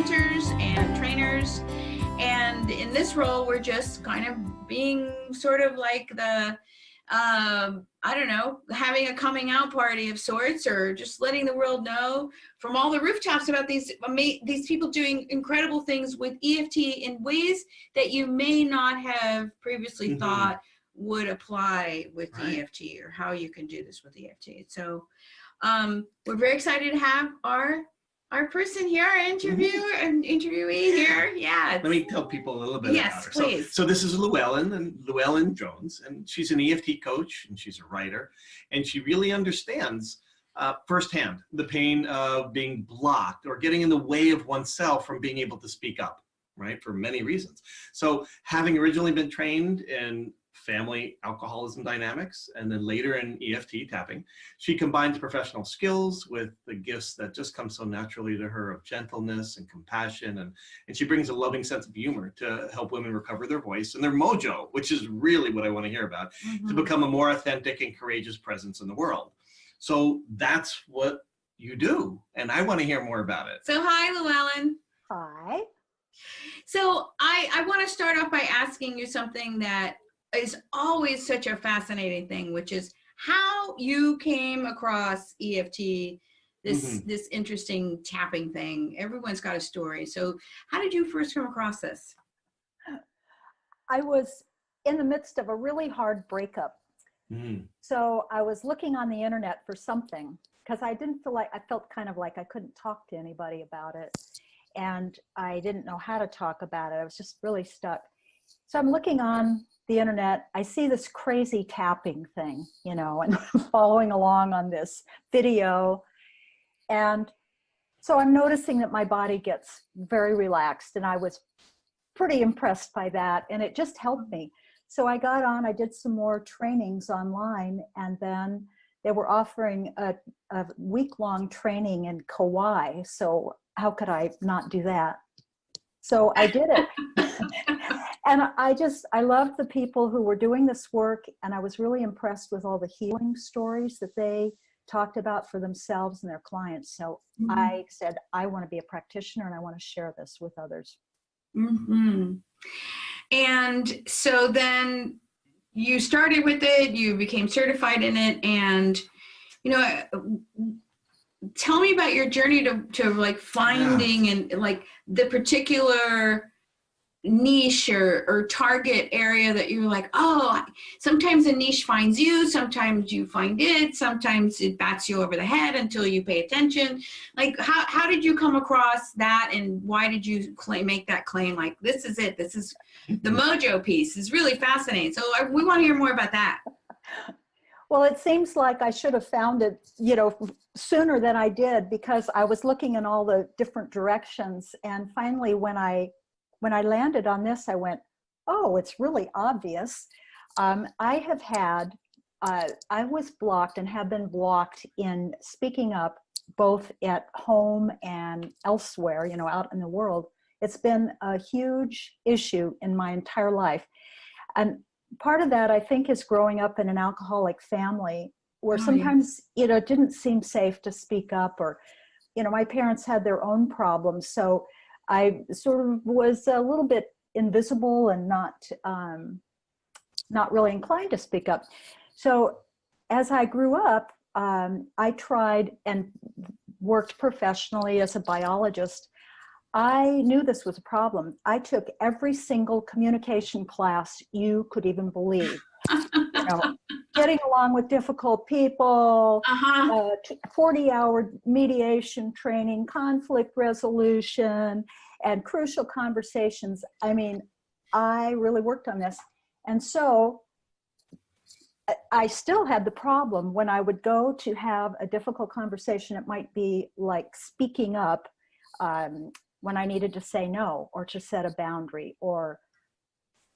presenters and trainers. And in this role, we're just kind of being sort of like the, I don't know, having a coming out party of sorts, or just letting the world know from all the rooftops about these people doing incredible things with EFT in ways that you may not have previously thought would apply with EFT, or how you can do this with EFT. So we're very excited to have our person here, our interviewee here. Yeah. Let me tell people a little bit about her. Please. So this is Lou Ellyn, and Lou Ellyn Joans, and she's an EFT coach, and she's a writer, and she really understands firsthand the pain of being blocked or getting in the way of oneself from being able to speak up, right, for many reasons. So having originally been trained in family alcoholism dynamics, and then later in EFT tapping, she combines professional skills with the gifts that just come so naturally to her of gentleness and compassion, and she brings a loving sense of humor to help women recover their voice and their mojo, which is really what I want to hear about, to become a more authentic and courageous presence in the world. So that's what you do, and I want to hear more about it. So hi, Lou Ellyn. Hi. So I want to start off by asking you something that is always such a fascinating thing, which is how you came across EFT, this interesting tapping thing. Everyone's got a story. So how did you first come across this? I was in the midst of a really hard breakup. So I was looking on the internet for something, because I felt kind of like I couldn't talk to anybody about it. And I didn't know how to talk about it. I was just really stuck. So I'm looking on the internet, I see this crazy tapping thing, you know, and I'm following along on this video. And so I'm noticing that my body gets very relaxed, and I was pretty impressed by that, and it just helped me. So I got on, I did some more trainings online, and then they were offering a week-long training in Kauai. So how could I not do that? So I did it. And I loved the people who were doing this work, and I was really impressed with all the healing stories that they talked about for themselves and their clients. So I said, I want to be a practitioner, and I want to share this with others. And so then you started with it, you became certified in it, and, you know, tell me about your journey to like finding and like the particular niche or target area that you're like, oh, sometimes a niche finds you, sometimes you find it, sometimes it bats you over the head until you pay attention. Like how did you come across that, and why did you make that claim, like this is it, this is the mojo piece? Is really fascinating. So we want to hear more about that. Well, it seems like I should have found it, you know, sooner than I did, because I was looking in all the different directions. And finally, when I landed on this, I went, oh, it's really obvious. I was blocked and have been blocked in speaking up, both at home and elsewhere, you know, out in the world. It's been a huge issue in my entire life. And part of that, I think, is growing up in an alcoholic family where sometimes, you know, it didn't seem safe to speak up, or, you know, my parents had their own problems. So I sort of was a little bit invisible and not really inclined to speak up. So as I grew up, I tried and worked professionally as a biologist. I knew this was a problem. I took every single communication class you could even believe. You know, getting along with difficult people, 40-hour mediation training, conflict resolution, and crucial conversations. I mean, I really worked on this. And so I still had the problem when I would go to have a difficult conversation. It might be like speaking up when I needed to say no, or to set a boundary, or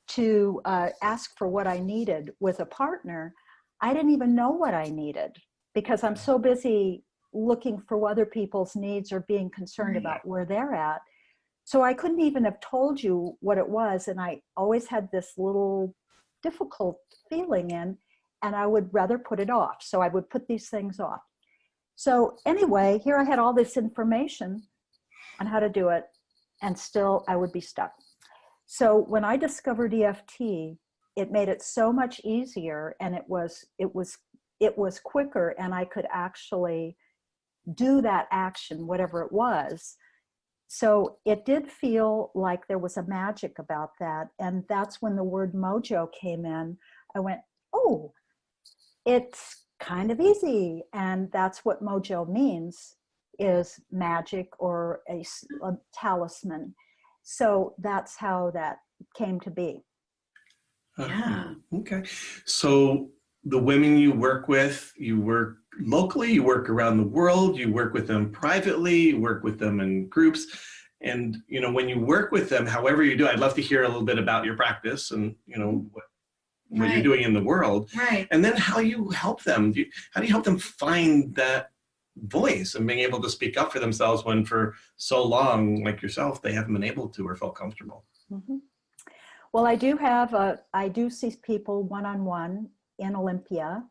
to ask for what I needed with a partner. I didn't even know what I needed, because I'm so busy looking for other people's needs or being concerned about where they're at. So I couldn't even have told you what it was. And I always had this little difficult feeling in, and I would rather put it off. So I would put these things off. So anyway, here I had all this information on how to do it. and still I would be stuck. So when I discovered EFT, it made it so much easier, and it was quicker, and I could actually do that action, whatever it was. So it did feel like there was a magic about that. And that's when the word mojo came in. I went, oh, it's kind of easy. And that's what mojo means, is magic or a talisman. So that's how that came to be. Yeah. Okay. So the women you work with, you work locally, you work around the world, you work with them privately, you work with them in groups. And, when you work with them, however you do, I'd love to hear a little bit about your practice and, what you're doing in the world. Right. And then how you help them. How do you help them find that voice and being able to speak up for themselves when for so long, like yourself, they haven't been able to or felt comfortable? Mm-hmm. Well, I do see people one-on-one in Olympia,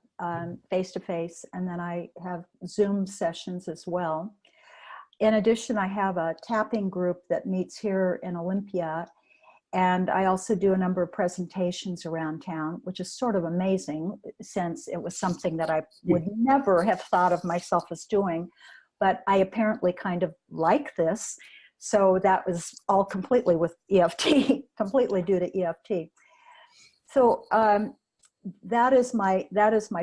face-to-face, and then I have Zoom sessions as well. In addition, I have a tapping group that meets here in Olympia, and I also do a number of presentations around town, which is sort of amazing since it was something that I would never have thought of myself as doing, but I apparently kind of like this. So that was all completely with EFT, completely due to EFT. So that is my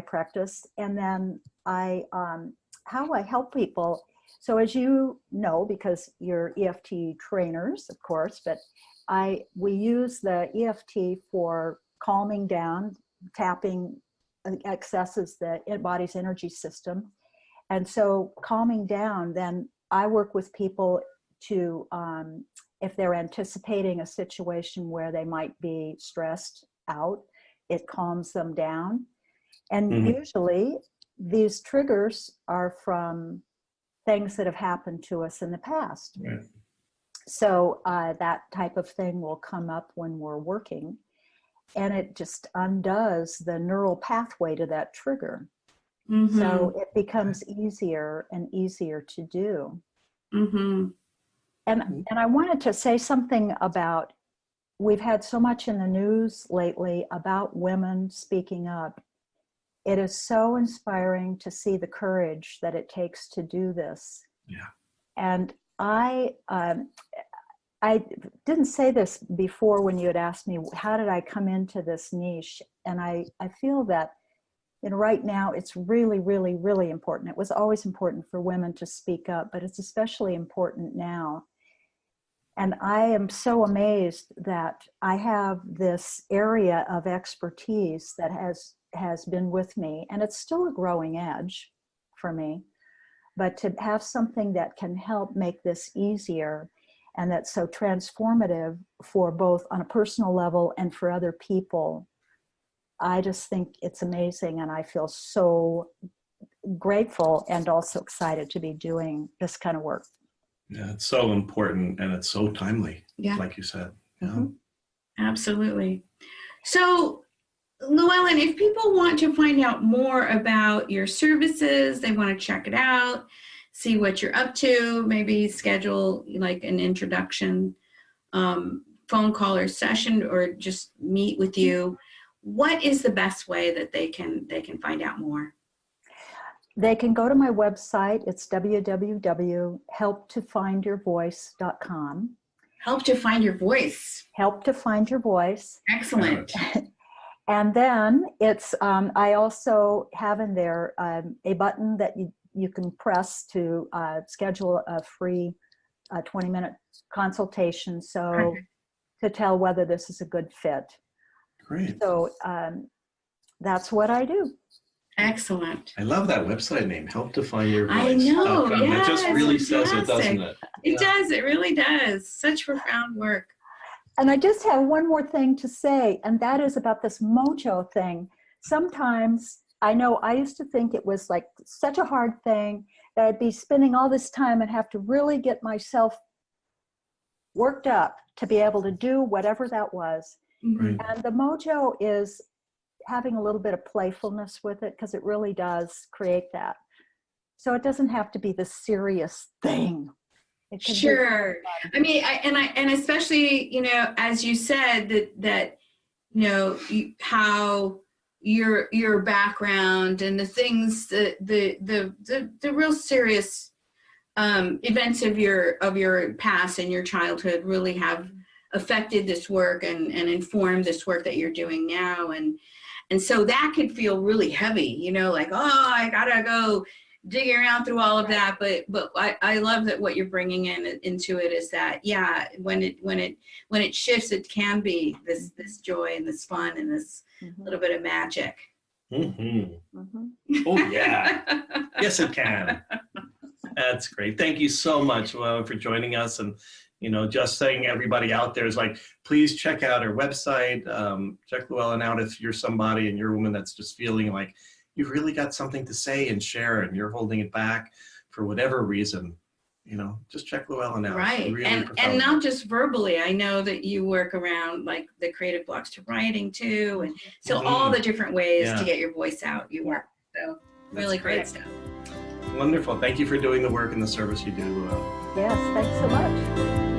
practice. And then how I help people. So as you know, because you're EFT trainers, of course, but we use the EFT for calming down, tapping accesses the body's energy system. And so calming down, then I work with people to, if they're anticipating a situation where they might be stressed out, it calms them down. And usually these triggers are from things that have happened to us in the past. Right. So that type of thing will come up when we're working, and it just undoes the neural pathway to that trigger. Mm-hmm. So it becomes easier and easier to do. Mm-hmm. And I wanted to say something about, we've had so much in the news lately about women speaking up. It is so inspiring to see the courage that it takes to do this. Yeah. And I didn't say this before when you had asked me, how did I come into this niche? And I feel that right now it's really, really, really important. It was always important for women to speak up, but it's especially important now. And I am so amazed that I have this area of expertise that has been with me, and it's still a growing edge for me, but to have something that can help make this easier and that's so transformative for both on a personal level and for other people, I just think it's amazing, and I feel so grateful and also excited to be doing this kind of work. Yeah, it's so important, and it's so timely, like you said. Yeah. Mm-hmm. Absolutely. So, Lou Ellyn, if people want to find out more about your services, they want to check it out, see what you're up to, maybe schedule like an introduction phone call or session, or just meet with you, what is the best way that they can find out more? They can go to my website. It's www.helptofindyourvoice.com. Help to Find Your Voice. Help to Find Your Voice. Excellent. And then it's, I also have in there a button that you can press to schedule a free 20-minute consultation. So to tell whether this is a good fit. Great. So that's what I do. Excellent. I love that website name, Help to Find Your Voice. I know. Yes, it just really fantastic. says it, doesn't it? It does. It really does. Such profound work. And I just have one more thing to say, and that is about this mojo thing. Sometimes, I know I used to think it was like such a hard thing that I'd be spending all this time and have to really get myself worked up to be able to do whatever that was. Right. And the mojo is having a little bit of playfulness with it, because it really does create that. So it doesn't have to be the serious thing. It can be Sure. I mean, and especially, you know, as you said that you know, how your background and the things that the real serious events of your past and your childhood really have affected this work and informed this work that you're doing now. And so that could feel really heavy, you know, like, oh, I gotta go digging around through all of that. But I love that what you're bringing into it is that, yeah, when it shifts, it can be this joy and this fun and this little bit of magic. Oh yeah. Yes, it can. That's great. Thank you so much for joining us. And, you know, just saying everybody out there is like, please check out our website. Check Lou Ellyn out if you're somebody and you're a woman that's just feeling like you've really got something to say and share and you're holding it back for whatever reason. You know, just check Lou Ellyn out. Right. Really and not just verbally. I know that you work around like the creative blocks to writing too. And so all the different ways to get your voice out, you work. So really great stuff. Wonderful. Thank you for doing the work and the service you do, Lou Ellyn. Yes, thanks so much.